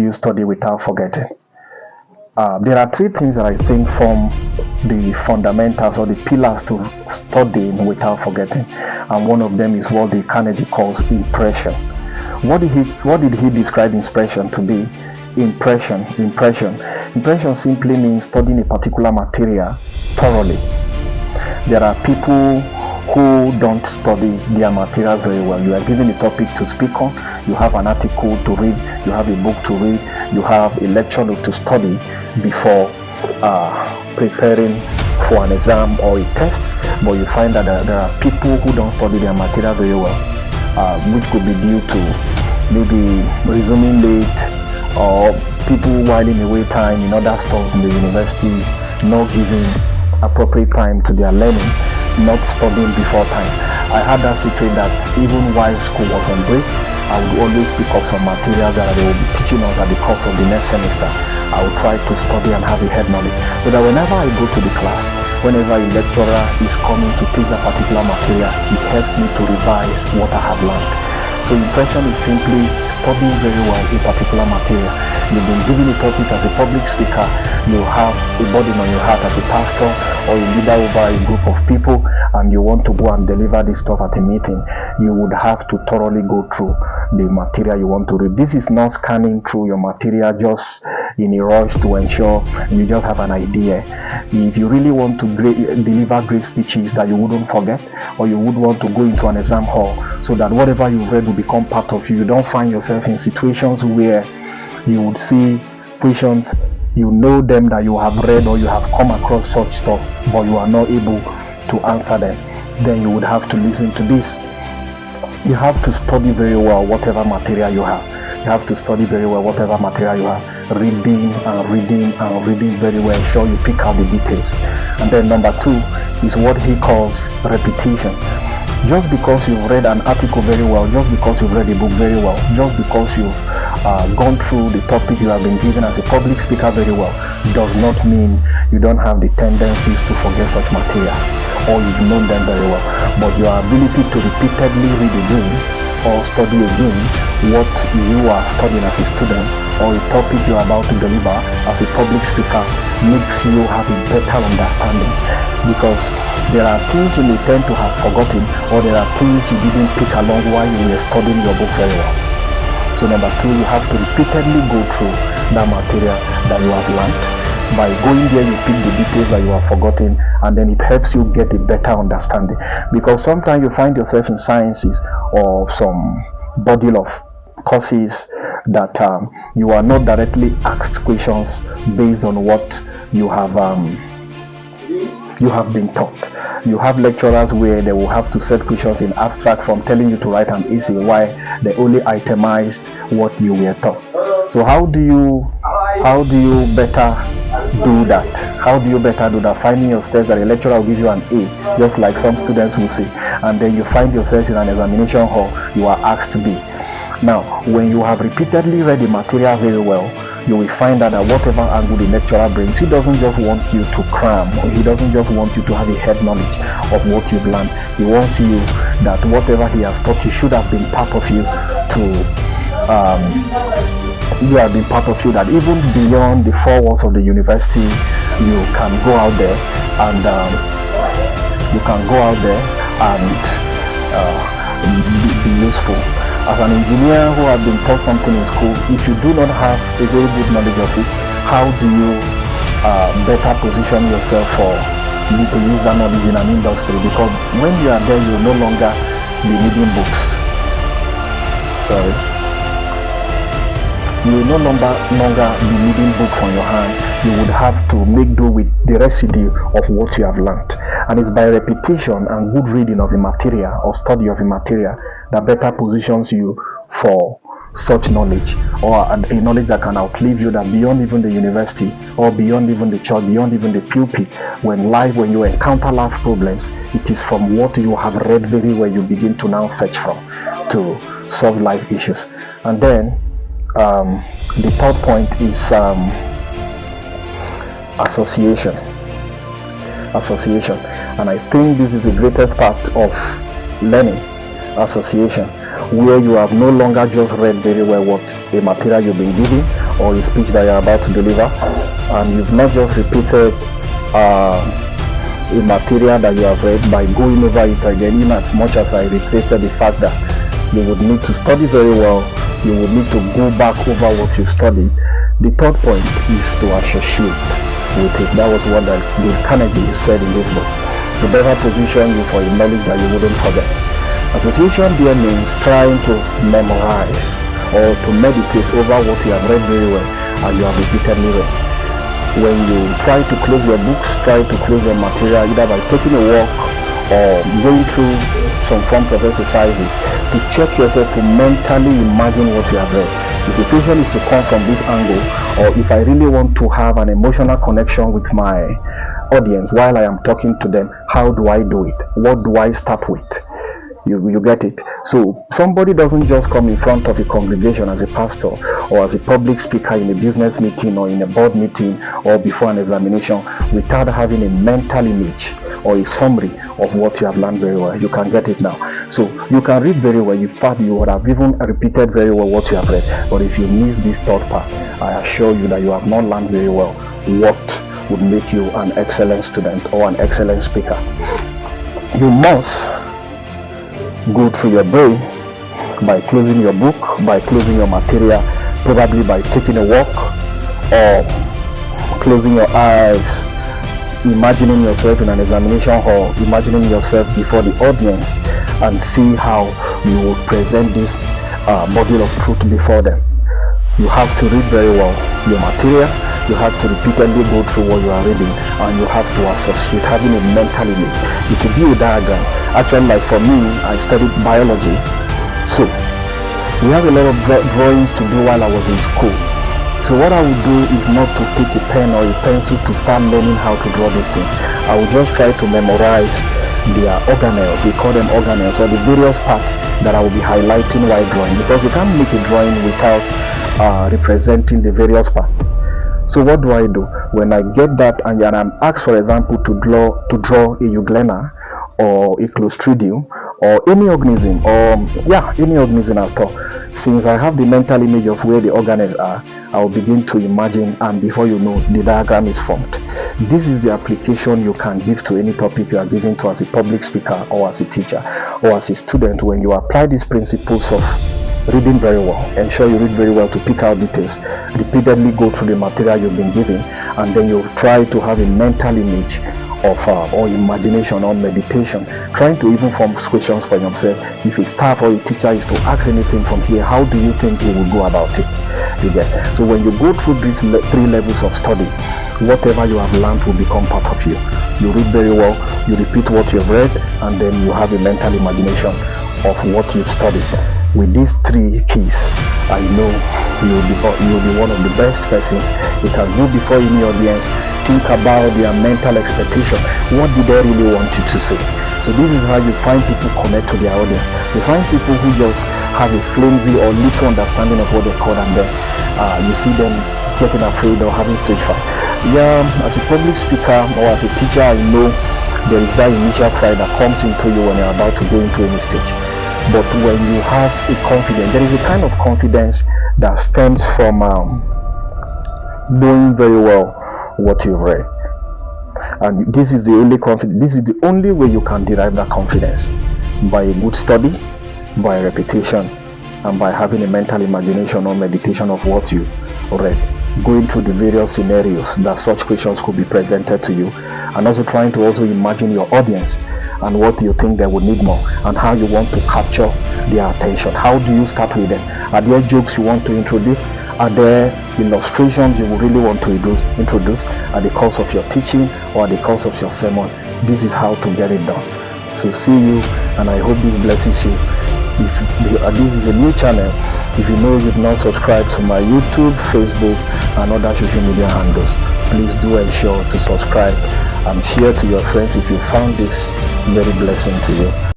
you study without forgetting? There are three things that I think form the fundamentals or the pillars to studying without forgetting, and one of them is what the Carnegie calls impression. What did he describe impression to be? Impression simply means studying a particular material thoroughly. There are people who don't study their materials very well. You are given a topic to speak on, you have an article to read, you have a book to read, you have a lecture note to study before preparing for an exam or a test, but you find that there are people who don't study their material very well, which could be due to maybe resuming late, or people whiling away time in other stuff in the university, not giving appropriate time to their learning, not studying before time. I had that secret that even while school was on break, I would always pick up some materials that they will be teaching us at the course of the next semester. I would try to study and have a head knowledge, so that whenever I go to the class, whenever a lecturer is coming to teach that particular material, it helps me to revise what I have learned. So impression is simply studying very well a particular material. You've been given a topic as a public speaker, you have a burden on your heart as a pastor or a leader over a group of people, and you want to go and deliver this stuff at a meeting. You would have to thoroughly go through the material you want to read. This is not scanning through your material just in a rush to ensure you just have an idea. If you really want to deliver great speeches that you wouldn't forget, or you would want to go into an exam hall so that whatever you read will become part of you, you don't find yourself in situations where you would see questions, you know them, that you have read or you have come across such stuff, but you are not able to answer them. Then you would have to listen to this. You have to study very well whatever material you have. You have to study very well whatever material you have. Reading very well. Ensure you pick out the details. And then number two is what he calls repetition. Just because you've read an article very well, just because you've read a book very well, just because you've gone through the topic you have been given as a public speaker very well, does not mean you don't have the tendencies to forget such materials, or you've known them very well. But your ability to repeatedly read again or study again what you are studying as a student, or a topic you are about to deliver as a public speaker, makes you have a better understanding, because there are things you may tend to have forgotten, or there are things you didn't pick along while you were studying your book very well. So number two, you have to repeatedly go through that material that you have learned. By going there, you pick the details that you have forgotten, and then it helps you get a better understanding. Because sometimes you find yourself in sciences or some body of courses that you are not directly asked questions based on what you have been taught. You have lecturers where they will have to set questions in abstract from telling you to write an essay, while they only itemized what you were taught. So how do you better do that? How do you better do that? Finding yourself that a lecturer will give you an A, just like some students will say, and then you find yourself in an examination hall, you are asked B. Now, when you have repeatedly read the material very well, you will find out that whatever angle the lecturer brings, he doesn't just want you to cram, or he doesn't just want you to have a head knowledge of what you've learned. He wants you that whatever he has taught you should have been part of you that even beyond the four walls of the university, you can go out there and be useful. As an engineer who has been taught something in school, if you do not have a very good knowledge of it, how do you better position yourself for you to use that knowledge in an industry? Because when you are there, you will no longer be needing books. You will no longer be needing books on your hand. You would have to make do with the residue of what you have learned. And it's by repetition and good reading of the material or study of the material that better positions you for such knowledge, or a knowledge that can outlive you, that beyond even the university, or beyond even the church, beyond even the pulpit, when you encounter life problems, it is from what you have read very well you begin to now fetch from to solve life issues. And then the third point is association. And I think this is the greatest part of learning, association, where you have no longer just read very well what a material you've been given, or a speech that you're about to deliver, and you've not just repeated a material that you have read by going over it again, in as much as I reiterated the fact that you would need to study very well, you would need to go back over what you studied. The third point is to associate with it. That was what Carnegie said in this book. To better position you for a knowledge that you wouldn't forget. Association there means trying to memorize or to meditate over what you have read very well and you have repeatedly read. When you try to close your books, try to close your material either by taking a walk or going through some forms of exercises to check yourself to mentally imagine what you have read. If the question is to come from this angle, or if I really want to have an emotional connection with my audience while I am talking to them, how do I do it? What do I start with? You get it? So somebody doesn't just come in front of a congregation as a pastor or as a public speaker in a business meeting or in a board meeting or before an examination without having a mental image or a summary of what you have learned very well. You can get it now. So you can read very well. In fact, you would have even repeated very well what you have read. But if you miss this third part, I assure you that you have not learned very well what would make you an excellent student or an excellent speaker. You must go through your brain by closing your book, by closing your material, probably by taking a walk or closing your eyes, imagining yourself in an examination hall, imagining yourself before the audience, and see how you will present this body of truth before them. You have to read very well your material. You have to repeatedly go through what you are reading, and you have to associate, having a mental image. It could be a diagram. Actually, like for me, I studied biology, so we have a lot of drawings to do while I was in school. So what I would do is not to take a pen or a pencil to start learning how to draw these things. I would just try to memorize their organelles, we call them organelles, or the various parts that I will be highlighting while drawing, because you can't make a drawing without representing the various parts. So what do I do when I get that and I'm asked, for example, to draw a euglena or a clostridium or any organism, or any organism at all? Since I have the mental image of where the organelles are, I will begin to imagine, and before you know, the diagram is formed. This is the application you can give to any topic you are giving to as a public speaker or as a teacher or as a student. When you apply these principles of reading very well, ensure you read very well to pick out details, repeatedly go through the material you've been given, and then you try to have a mental image of or imagination or meditation, trying to even form questions for yourself. If a staff or a teacher is to ask anything from here, how do you think you will go about it? You get? So when you go through these three levels of study, whatever you have learned will become part of you. You read very well, you repeat what you've read, and then you have a mental imagination of what you've studied. With these three keys, I know you'll be one of the best persons you can go before any audience. Think about their mental expectation. What do they really want you to say? So this is how you find people connect to their audience. You find people who just have a flimsy or little understanding of what they call, and then you see them getting afraid or having stage fright. As a public speaker or as a teacher, I know there is that initial fright that comes into you when you're about to go into any stage. But when you have a confidence, there is a kind of confidence that stems from knowing very well what you've read. And this is the only confidence. This is the only way you can derive that confidence, by a good study, by repetition, and by having a mental imagination or meditation of what you read, going through the various scenarios that such questions could be presented to you, and also trying to also imagine your audience and what you think they would need more, and how you want to capture their attention. How do you start with them? Are there jokes you want to introduce? Are there illustrations you really want to introduce at the course of your teaching or at the course of your sermon? This is how to get it done. So see you, and I hope this blesses you. If this is a new channel, if you know you've not subscribed to my YouTube, Facebook, and other social media handles, please do ensure to subscribe and share to your friends if you found this very blessing to you.